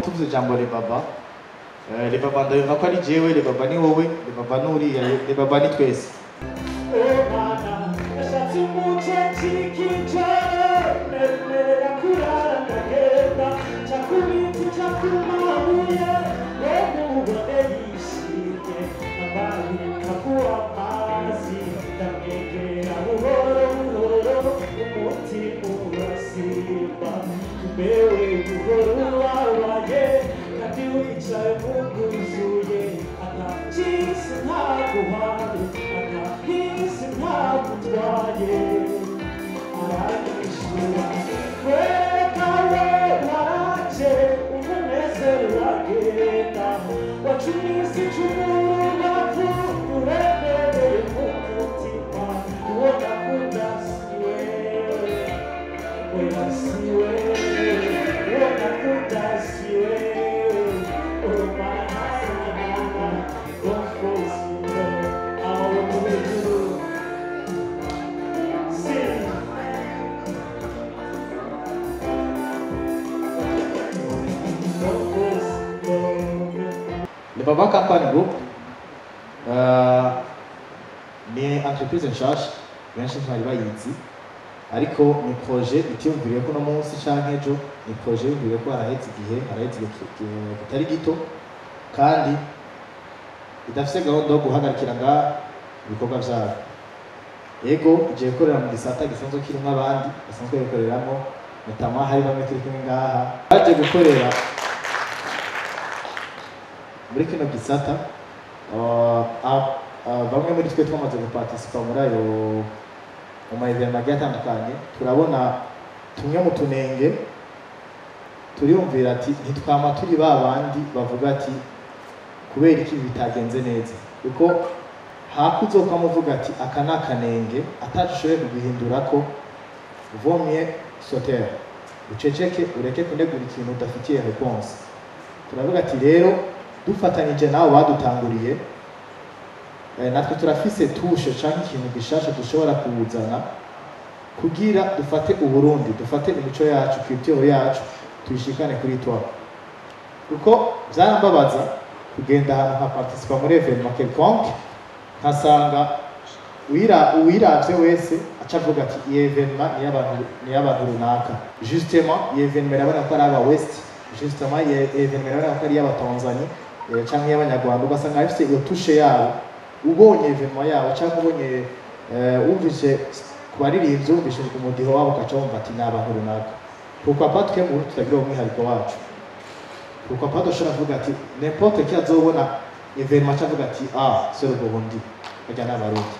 tuvuze ijambo rebaba rebaba ndabona ko ari jewe rebaba ni wowe rebaba n'uriya rebaba ni twese Baba Company Group ni entreprise nshasha benshi ntibari bayizi ariko ni projet itiyumviriye ko no munsi canke ejo ni projet yumviriye ko haraheze igihe kitari gito kandi idafise gahunda yo guhagarikira ngaha ibikorwa vyayo yego igiye gukorera mu gisata gisanzwe kirimo abandi basanzwe bikoreramo mutama hari bamwe turi kumwe ngaha baje gukorera muri kino gisata bamwe muri twe twamaze guparticipa muri ayo mu ma-event agiye atandukanye turabona tumwe mu tunenge turiyumvira ati ntitwama turi ba bandi bavuga ati kubera iki bitagenze neza kuko hakuzoka muvuga ati aka ni akanenge atashoboye kuguhindura ko vomye sotera uceceke ureke kunegura ikintu udafitiye réponse turavuga ati rero dufatanyije nawe badutanguriye natwe turafise tushe canke ikintu gishasha dushobora kuwuzana kugira dufate uburundi dufate imico yacu culture yacu tuyishikane kuri twa kuko vyarambabaza kugenda ahantu nka participa muri evenement quelconque nkasanga uwiravye wese acavuga ati iyi evenement ni y'abantu runaka justement iyi evenement irabona ko ari aba west justement iyi evenement irabona ko ari y'abatanzania canke y'abanyarwanda ugasanga bafise iyo tushe yabo ubonye evenement yabo canke ubonye wumvise ku baririmbyi wumvise umudiho wabo ukaca wumva ati ni abantu runaka pourquoi pas twe mu tutagira umwihariko wacu pourquoi pas dushobora kuvuga ati n'importe qui azobona evenement avuga ati c'est le Burundi ajya n'abarundi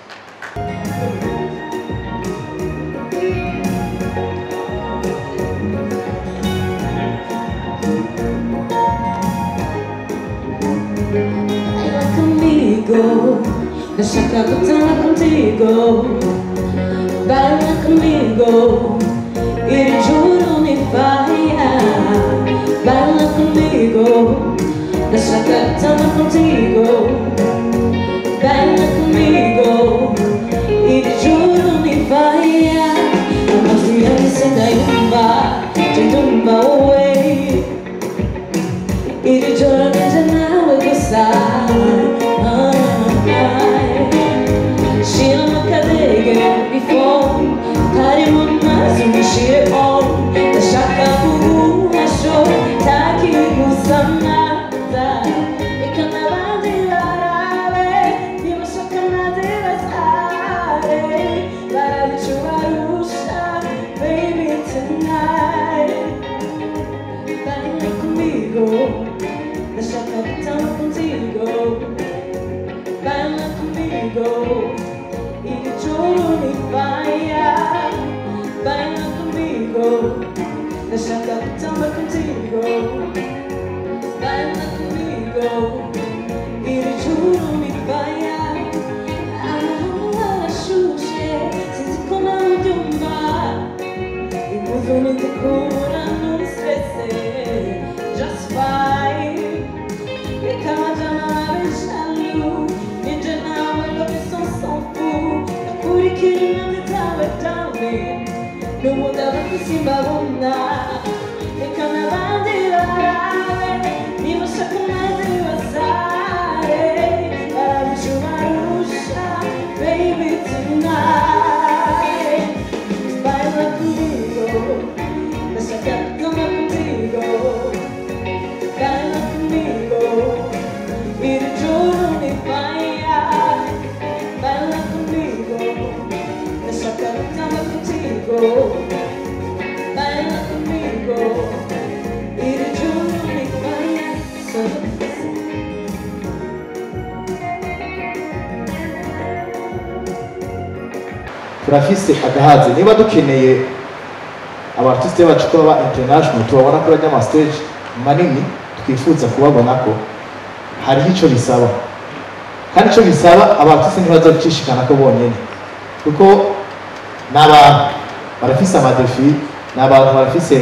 Nashaka kutana contigo, baila comigo, il giuro mi faia. Baila comigo, nashaka kutana contigo, baila comigo, il giuro mi faia. La nostra vita da yumba away. Il giorno che nawe gostai. Shit on the shaka bubu hasho taki kusamada ikana bandi arabe diva shakana devasare bara chuvarusha baby tonight baila comigo the shaka bitana contigo baila comigo il giorno mi fai baila conmigo, lasciata puttana contigo, baila conmigo, il giuro mi fai, alla sciusce, senti come un diumba, i buoni ti curano, non stress, just fine, e cama già non la simbabona reka n'abandi barabe niba ushaka maze basare barabije ubarusha baby tonight baila conmigo ndashaka kuguma contigo baila conmigo iri joro ni fire baila conmigo ndashaka kuguma contigo baila conmigo iri joro ni fire turafise agahaze niba dukeneye abartiste bacu ko baba international tubabona ko bajya ama stage manini twifuza kubabona ko hari icyo bisaba kandi icyo bisaba abartiste ntibaza gucishikana ko bonyene kuko n'abantu barafise amadefi n'abantu barafise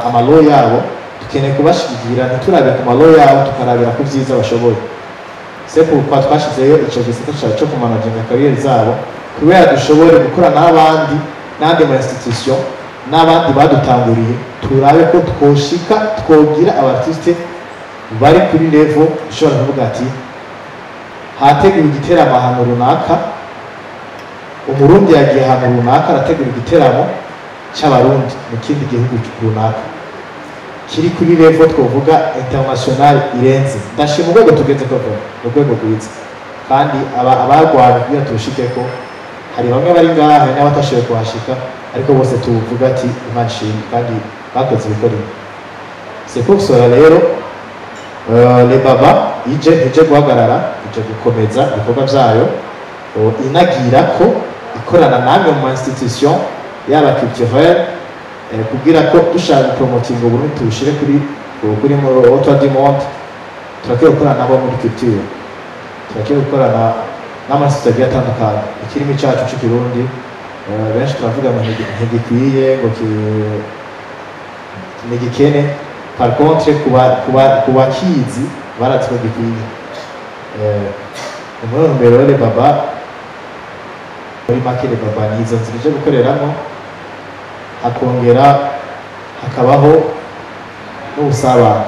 amalo yabo dukeneye kubashigikira ntiturabe ku malo yabo tukarabira ku byiza bashoboye c'est pourquoi twashizeyo icyo gisata cyo kumanaginga career zabo kubera dushobore gukora n'abandi n'andi ma institution n'abandi badutanguriye turabe ko twoshika twogira abartiste bari kuri level ushobora kuvuga ati hategura igiteramo ahantu runaka umurundi yagiye ahantu runaka arategura igiteramo cy'abarundi mu kindi gihugu runaka kiri kuri level twovuga international irenze ndashima urwego tugeze ko urwego rwiza kandi abagwana kugira tushike ko hari bamwe bari ngaha hari n'abatashoboye kuhashika ariko bose tuvuga ati Imana ishimwe kandi bakoze ibikorwa c'est pour cela rero le baba ije guhagarara ije gukomeza ibikorwa byayo inagira ko ikorana namwe mu institution yaba culturelle kugira ko dushaka promoting uburundi tushire kuri Autour du Monde turakwiye gukorana nabo muri culture turakwiye gukorana n'amasosiyete agiye atandukanye ikirimi cyacu cy'ikirundi benshi turavuga ngo ntigikwiye ngo ntigikene par contre ku bakizi baratse ko gikwiye muri mbere le baba muri make le baba ni izo nzira ije gukoreramo hakongera hakabaho n'ubusabane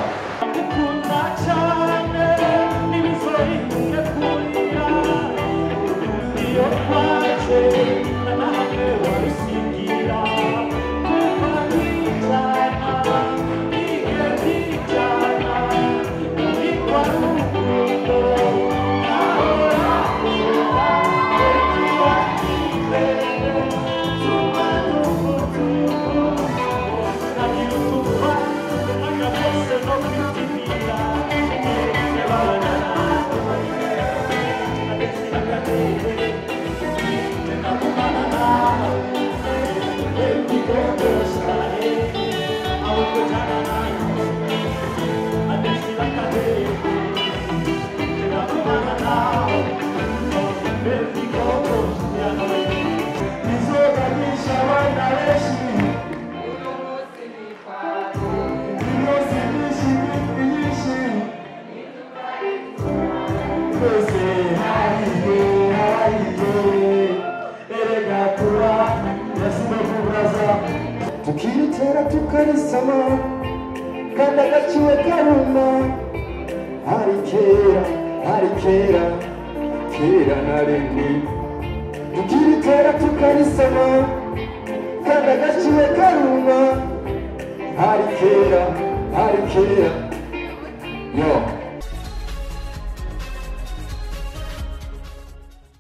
tukiritera tukarisama kandi agaciwe karuma hari kera na rimwe tukiritera tukarisama kandi agaciwe karuma hari kera yo